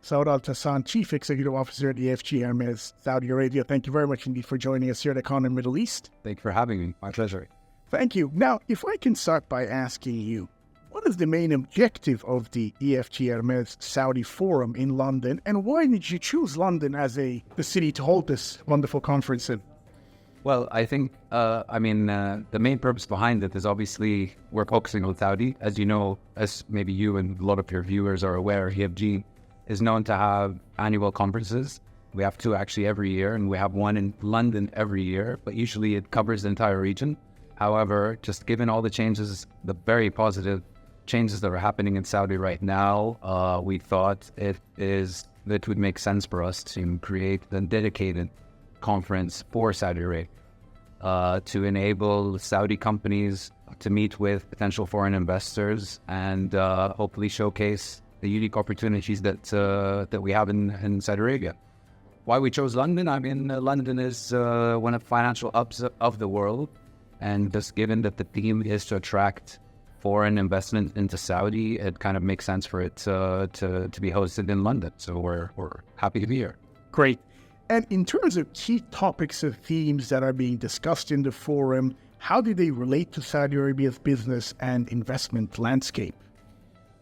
Saud Altassan, Chief Executive Officer at EFG Hermes Saudi Arabia. Thank you very much indeed for joining us here at Economy Middle East. Thank you for having me. My pleasure. Thank you. Now, if I can start by asking you, what is the main objective of the EFG Hermes Saudi Forum in London, and why did you choose London as the city to hold this wonderful conference in? Well, I think, the main purpose behind it is obviously we're focusing on Saudi. As you know, as maybe you and a lot of your viewers are aware, EFG is known to have annual conferences. We have two actually every year, and we have one in London every year, but usually it covers the entire region. However, just given all the changes, the very positive changes that are happening in Saudi right now, we thought it would make sense for us to create a dedicated conference for Saudi Arabia to enable Saudi companies to meet with potential foreign investors and hopefully showcase the unique opportunities that we have in Saudi Arabia. Why we chose London? I mean, London is one of the financial hubs of the world, and just given that the theme is to attract foreign investment into Saudi, it kind of makes sense for it to be hosted in London. So we're happy to be here. Great. And in terms of key topics or themes that are being discussed in the forum, how do they relate to Saudi Arabia's business and investment landscape?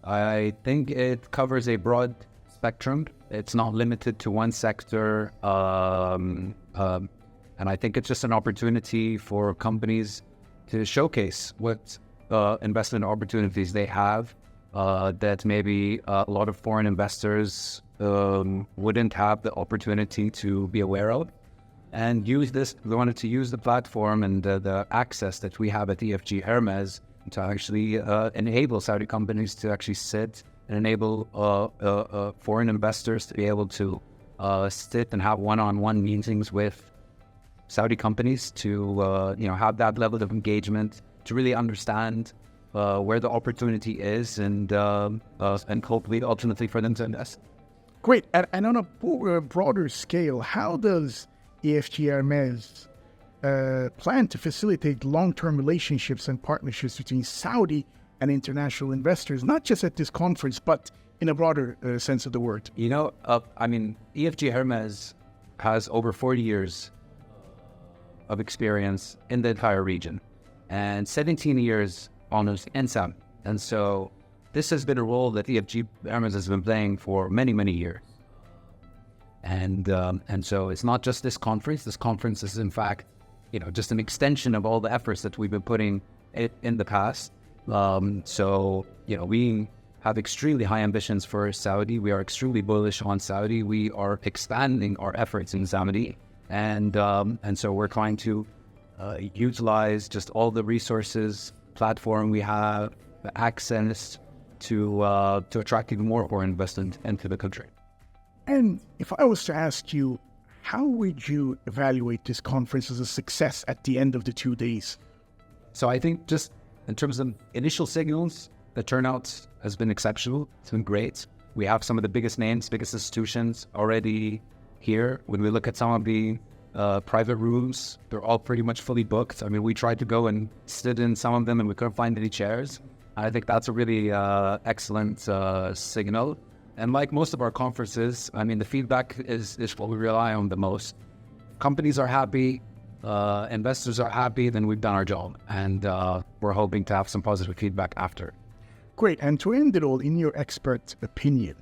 I think it covers a broad spectrum. It's not limited to one sector. And I think it's just an opportunity for companies to showcase what investment opportunities they have that maybe a lot of foreign investors wouldn't have the opportunity to be aware of. And use this, we wanted to use the platform and the access that we have at EFG Hermes to actually enable Saudi companies to actually sit and enable foreign investors to be able to sit and have one-on-one meetings with Saudi companies to have that level of engagement, to really understand where the opportunity is and hopefully ultimately for them to invest. Great. And on a broader scale, how does EFG Hermes plan to facilitate long-term relationships and partnerships between Saudi and international investors, not just at this conference, but in a broader sense of the word? EFG Hermes has over 40 years of experience in the entire region and 17 years almost in Saudi. And so this has been a role that EFG Hermes has been playing for many, many years. And so it's not just this conference. This conference is, in fact, just an extension of all the efforts that we've been putting in the past. We have extremely high ambitions for Saudi. We are extremely bullish on Saudi. We are expanding our efforts in Saudi. And so we're trying to utilize just all the resources, platform we have, the access to attract even more foreign investment into the country. And if I was to ask you, how would you evaluate this conference as a success at the end of the 2 days? So I think just in terms of initial signals, the turnout has been exceptional. It's been great. We have some of the biggest names, biggest institutions already here. When we look at some of the private rooms, they're all pretty much fully booked. I mean, we tried to go and sit in some of them and we couldn't find any chairs. I think that's a really excellent signal. And like most of our conferences, the feedback is what we rely on the most. Companies are happy, investors are happy, then we've done our job. And we're hoping to have some positive feedback after. Great. And to end it all, in your expert opinion,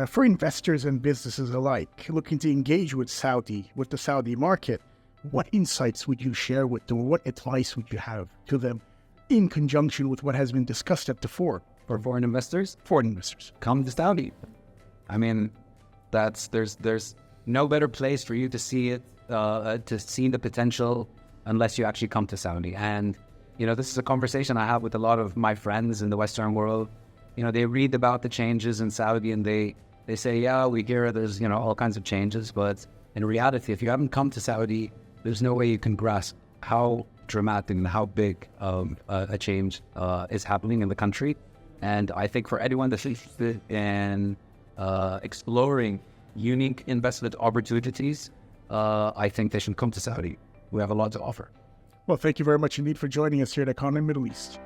for investors and businesses alike looking to engage with the Saudi market, what insights would you share with them? What advice would you have to them in conjunction with what has been discussed at the forum? For foreign investors? Foreign investors. Come to Saudi. There's no better place for you to see it, to see the potential unless you actually come to Saudi. And, this is a conversation I have with a lot of my friends in the Western world. They read about the changes in Saudi and they say, yeah, we hear there's, all kinds of changes. But in reality, if you haven't come to Saudi, there's no way you can grasp how dramatic and how big a change is happening in the country. And I think for anyone that's interested in exploring unique investment opportunities, I think they should come to Saudi. We have a lot to offer. Well, thank you very much indeed for joining us here at Economy Middle East.